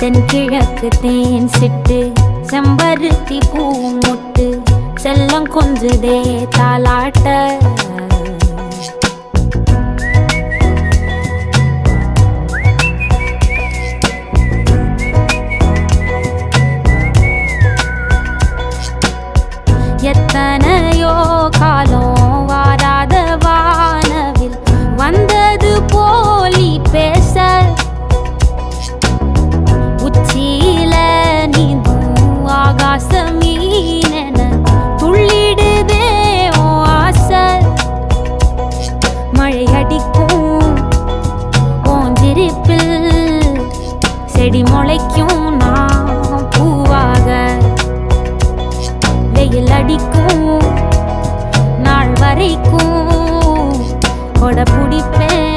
தென்கிழக்கு தேன் சிட்டு செம்பருத்தி பூ முட்டு செல்லம் கொஞ்சுதே தாலாட்ட எத்தனையோ காலம் வாராத வானவில் வந்தது போலி பேச உச்சியில நீந்தும் ஆகாச மீனென துள்ளிடுதே ஓ ஆசை மழை அடிக்கும் ஓஞ்சிருப்பில் செடி முளைக்கும் நான் பூவாக வெயில் அடிக்கும் நாள் வரைக்கும் கொடை பிடிப்பேன்